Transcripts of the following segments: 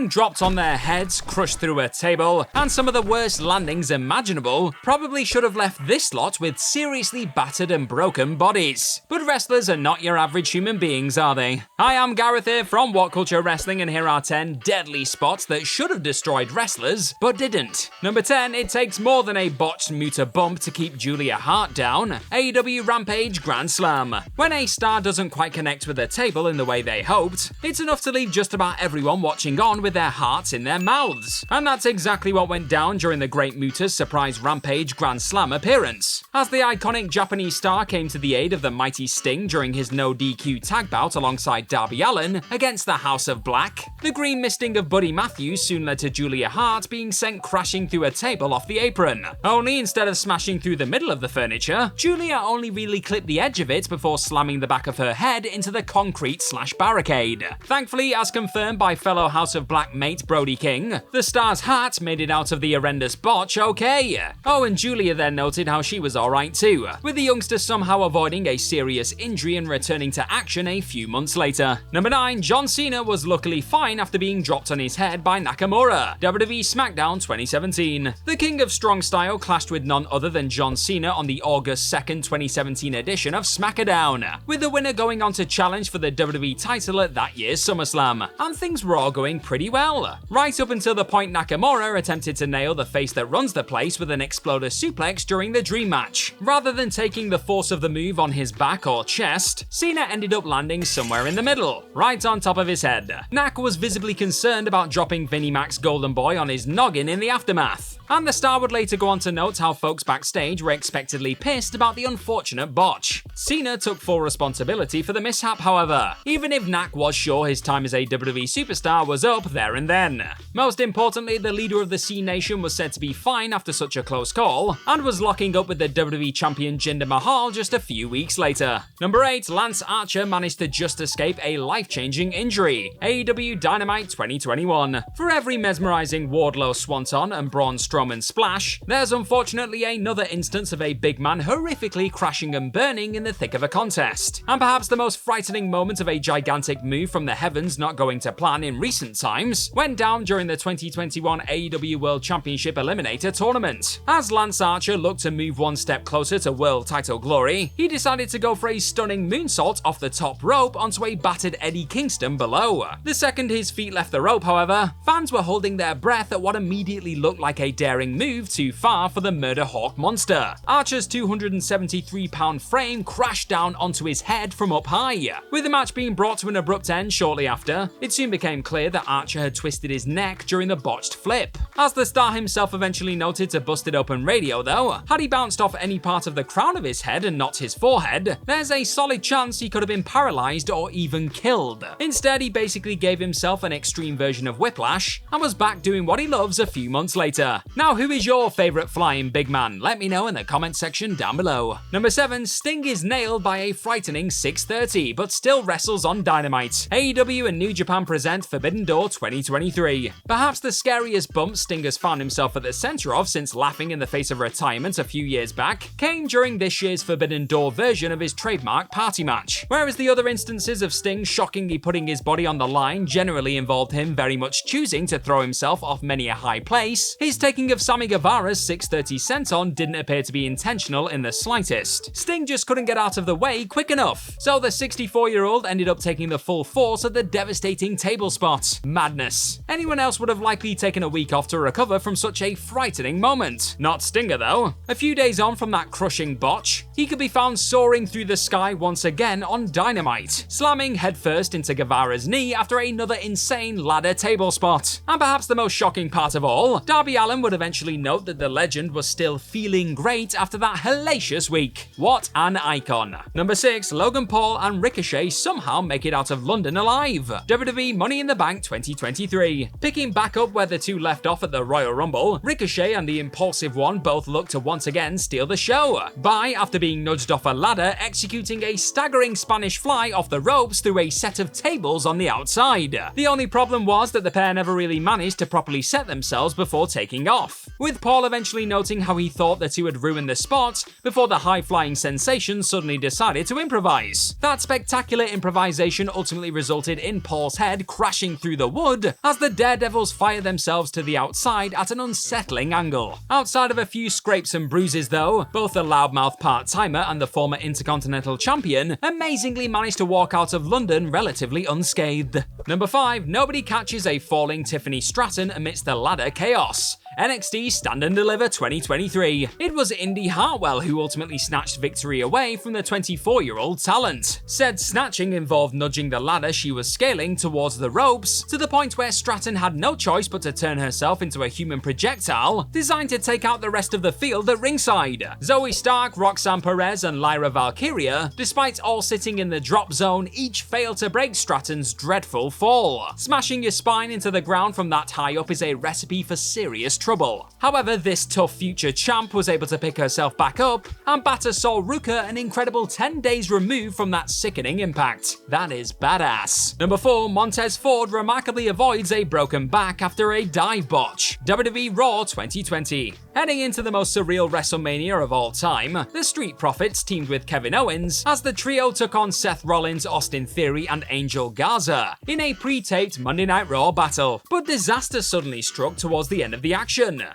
Being dropped on their heads, crushed through a table, and some of the worst landings imaginable probably should have left this lot with seriously battered and broken bodies. But wrestlers are not your average human beings, are they? Hi, I'm Gareth here from What Culture Wrestling, and here are 10 deadly spots that should have destroyed wrestlers, but didn't. Number 10, it takes more than a botched Muta bump to keep Julia Hart down. AEW Rampage Grand Slam. When a star doesn't quite connect with a table in the way they hoped, it's enough to leave just about everyone watching on with their hearts in their mouths. And that's exactly what went down during the Great Muta's surprise Rampage Grand Slam appearance. As the iconic Japanese star came to the aid of the mighty Sting during his no DQ tag bout alongside Darby Allin against the House of Black, the green misting of Buddy Matthews soon led to Julia Hart being sent crashing through a table off the apron. Only instead of smashing through the middle of the furniture, Julia only really clipped the edge of it before slamming the back of her head into the concrete/barricade. Thankfully, as confirmed by fellow House of Black mate Brody King, the star's hat made it out of the horrendous botch okay. Oh, and Julia then noted how she was alright too, with the youngster somehow avoiding a serious injury and returning to action a few months later. Number 9, John Cena was luckily fine after being dropped on his head by Nakamura. WWE SmackDown 2017. The King of Strong Style clashed with none other than John Cena on the August 2nd, 2017 edition of SmackDown, with the winner going on to challenge for the WWE title at that year's SummerSlam, and things were all going pretty well. Right up until the point Nakamura attempted to nail the face that runs the place with an exploder suplex during the Dream Match. Rather than taking the force of the move on his back or chest, Cena ended up landing somewhere in the middle, right on top of his head. Nak was visibly concerned about dropping Vinnie Mac's Golden Boy on his noggin in the aftermath, and the star would later go on to note how folks backstage were expectedly pissed about the unfortunate botch. Cena took full responsibility for the mishap, however, even if Nak was sure his time as a WWE superstar was up there and then. Most importantly, the leader of the C Nation was said to be fine after such a close call, and was locking up with the WWE champion Jinder Mahal just a few weeks later. Number 8, Lance Archer managed to just escape a life-changing injury. AEW Dynamite 2021. For every mesmerizing Wardlow Swanton and Braun Strowman splash, there's unfortunately another instance of a big man horrifically crashing and burning in the thick of a contest. And perhaps the most frightening moment of a gigantic move from the heavens not going to plan in recent times went down during the 2021 AEW World Championship Eliminator Tournament. As Lance Archer looked to move one step closer to world title glory, he decided to go for a stunning moonsault off the top rope onto a battered Eddie Kingston below. The second his feet left the rope, however, fans were holding their breath at what immediately looked like a daring move too far for the Murder Hawk monster. Archer's 273-pound frame crashed down onto his head from up high. With the match being brought to an abrupt end shortly after, it soon became clear that Archer had twisted his neck during the botched flip. As the star himself eventually noted to Busted Open Radio though, had he bounced off any part of the crown of his head and not his forehead, there's a solid chance he could have been paralyzed or even killed. Instead, he basically gave himself an extreme version of whiplash and was back doing what he loves a few months later. Now, who is your favorite flying big man? Let me know in the comment section down below. Number 7, Sting is nailed by a frightening 630, but still wrestles on Dynamite. AEW and New Japan present Forbidden Door 2023. Perhaps the scariest bump Sting has found himself at the center of since laughing in the face of retirement a few years back came during this year's Forbidden Door version of his trademark party match. Whereas the other instances of Sting shockingly putting his body on the line generally involved him very much choosing to throw himself off many a high place, his taking of Sammy Guevara's 630 senton didn't appear to be intentional in the slightest. Sting just couldn't get out of the way quick enough, so the 64-year-old ended up taking the full force of the devastating table spot. Madness. Anyone else would have likely taken a week off to recover from such a frightening moment. Not Stinger though. A few days on from that crushing botch, he could be found soaring through the sky once again on Dynamite, slamming headfirst into Guevara's knee after another insane ladder table spot. And perhaps the most shocking part of all, Darby Allin would eventually note that the legend was still feeling great after that hellacious week. What an icon. Number 6, Logan Paul and Ricochet somehow make it out of London alive. WWE Money in the Bank 2023. Picking back up where the two left off at the Royal Rumble, Ricochet and the Impulsive One both look to once again steal the show, by, after being nudged off a ladder, executing a staggering Spanish fly off the ropes through a set of tables on the outside. The only problem was that the pair never really managed to properly set themselves before taking off, with Paul eventually noting how he thought the two had ruined the spot before the high-flying sensation suddenly decided to improvise. That spectacular improvisation ultimately resulted in Paul's head crashing through the wall hood as the Daredevils fire themselves to the outside at an unsettling angle. Outside of a few scrapes and bruises though, both the loudmouth part-timer and the former Intercontinental Champion amazingly managed to walk out of London relatively unscathed. Number 5, nobody catches a falling Tiffany Stratton amidst the ladder chaos. NXT Stand and Deliver 2023. It was Indy Hartwell who ultimately snatched victory away from the 24-year-old talent. Said snatching involved nudging the ladder she was scaling towards the ropes, to the point where Stratton had no choice but to turn herself into a human projectile designed to take out the rest of the field at ringside. Zoe Stark, Roxanne Perez, and Lyra Valkyria, despite all sitting in the drop zone, each failed to break Stratton's dreadful fall. Smashing your spine into the ground from that high up is a recipe for serious trouble. However, this tough future champ was able to pick herself back up and batter Sol Ruka an incredible 10 days removed from that sickening impact. That is badass. Number 4, Montez Ford remarkably avoids a broken back after a dive botch. WWE Raw 2020. Heading into the most surreal WrestleMania of all time, the Street Profits teamed with Kevin Owens as the trio took on Seth Rollins, Austin Theory, and Angel Garza in a pre-taped Monday Night Raw battle. But disaster suddenly struck towards the end of the action.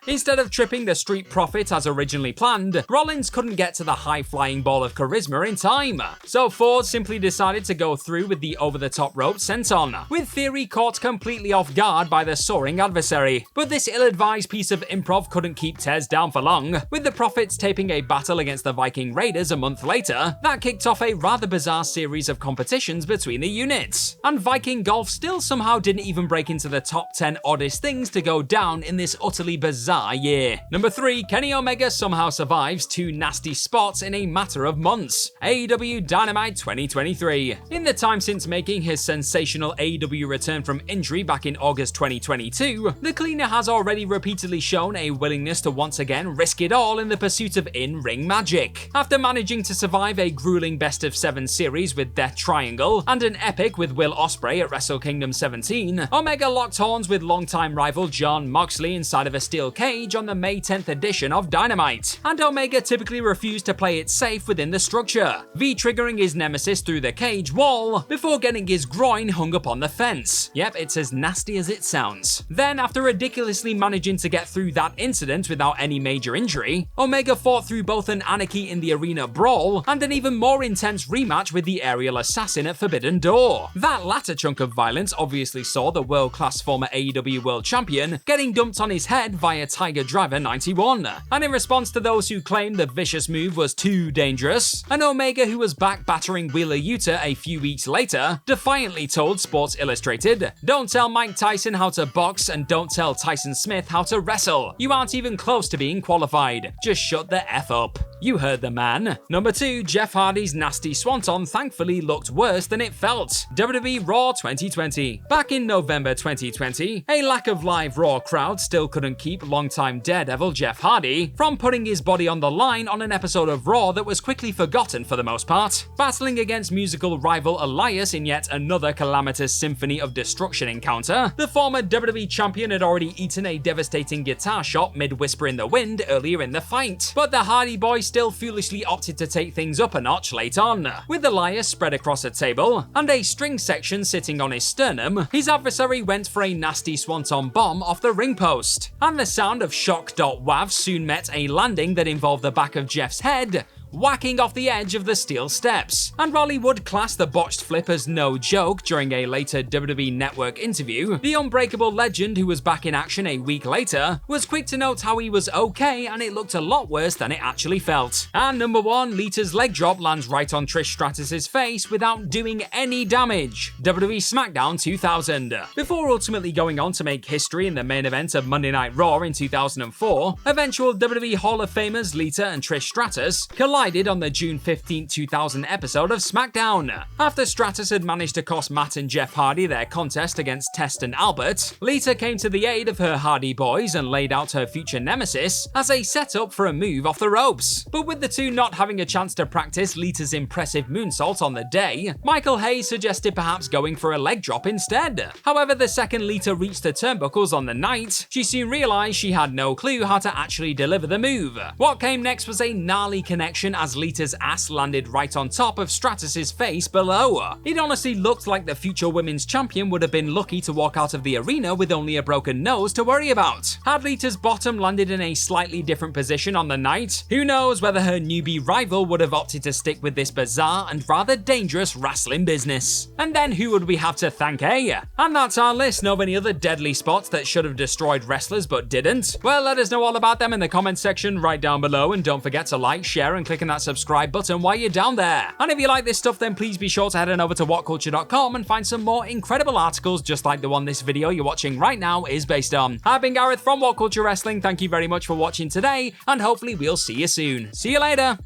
Instead of tripping the Street Profits as originally planned, Rollins couldn't get to the high-flying ball of charisma in time. So Ford simply decided to go through with the over-the-top rope senton, with Theory caught completely off guard by the soaring adversary. But this ill-advised piece of improv couldn't keep Tez down for long, with the Profits taping a battle against the Viking Raiders a month later that kicked off a rather bizarre series of competitions between the units. And Viking Golf still somehow didn't even break into the top 10 oddest things to go down in this utterly bizarre year. Number 3, Kenny Omega somehow survives 2 nasty spots in a matter of months. AEW Dynamite 2023. In the time since making his sensational AEW return from injury back in August 2022, the cleaner has already repeatedly shown a willingness to once again risk it all in the pursuit of in-ring magic. After managing to survive a grueling best of 7 series with Death Triangle and an epic with Will Ospreay at Wrestle Kingdom 17, Omega locked horns with longtime rival Jon Moxley inside of a steel cage on the May 10th edition of Dynamite, and Omega typically refused to play it safe within the structure, V-triggering his nemesis through the cage wall before getting his groin hung up on the fence. Yep, it's as nasty as it sounds. Then, after ridiculously managing to get through that incident without any major injury, Omega fought through both an Anarchy in the Arena brawl and an even more intense rematch with the Aerial Assassin at Forbidden Door. That latter chunk of violence obviously saw the world-class former AEW World Champion getting dumped on his head via Tiger Driver 91, and in response to those who claimed the vicious move was too dangerous, and Omega, who was back battering Wheeler Yuta a few weeks later, defiantly told Sports Illustrated, "Don't tell Mike Tyson how to box and don't tell Tyson Smith how to wrestle. You aren't even close to being qualified. Just shut the F up." You heard the man. Number 2, Jeff Hardy's nasty Swanton thankfully looked worse than it felt. WWE Raw 2020. Back in November 2020, a lack of live Raw crowd still couldn't keep longtime Daredevil Jeff Hardy from putting his body on the line on an episode of Raw that was quickly forgotten for the most part. Battling against musical rival Elias in yet another calamitous symphony of destruction encounter, the former WWE champion had already eaten a devastating guitar shot mid-whisper in the wind earlier in the fight, but the Hardy boy still foolishly opted to take things up a notch late on. With Elias spread across a table and a string section sitting on his sternum, his adversary went for a nasty swanton bomb off the ring post, and the sound of shock.wav soon met a landing that involved the back of Jeff's head whacking off the edge of the steel steps. And while he would class the botched flip as no joke during a later WWE Network interview, the Unbreakable legend, who was back in action a week later, was quick to note how he was okay and it looked a lot worse than it actually felt. And number 1, Lita's leg drop lands right on Trish Stratus's face without doing any damage. WWE SmackDown 2000. Before ultimately going on to make history in the main event of Monday Night Raw in 2004, eventual WWE Hall of Famers Lita and Trish Stratus collided on the June 15, 2000 episode of SmackDown. After Stratus had managed to cost Matt and Jeff Hardy their contest against Test and Albert, Lita came to the aid of her Hardy boys and laid out her future nemesis as a setup for a move off the ropes. But with the two not having a chance to practice Lita's impressive moonsault on the day, Michael Hayes suggested perhaps going for a leg drop instead. However, the second Lita reached the turnbuckles on the night, she soon realized she had no clue how to actually deliver the move. What came next was a gnarly connection reaction as Lita's ass landed right on top of Stratus's face below. It honestly looked like the future women's champion would have been lucky to walk out of the arena with only a broken nose to worry about. Had Lita's bottom landed in a slightly different position on the night, who knows whether her newbie rival would have opted to stick with this bizarre and rather dangerous wrestling business. And then who would we have to thank, eh? And that's our list of any other deadly spots that should have destroyed wrestlers but didn't. Well, let us know all about them in the comment section right down below, and don't forget to like, share, and click on that subscribe button while you're down there. And if you like this stuff, then please be sure to head on over to whatculture.com and find some more incredible articles just like the one this video you're watching right now is based on. I've been Gareth from What Culture Wrestling. Thank you very much for watching today, and hopefully we'll see you soon. See you later!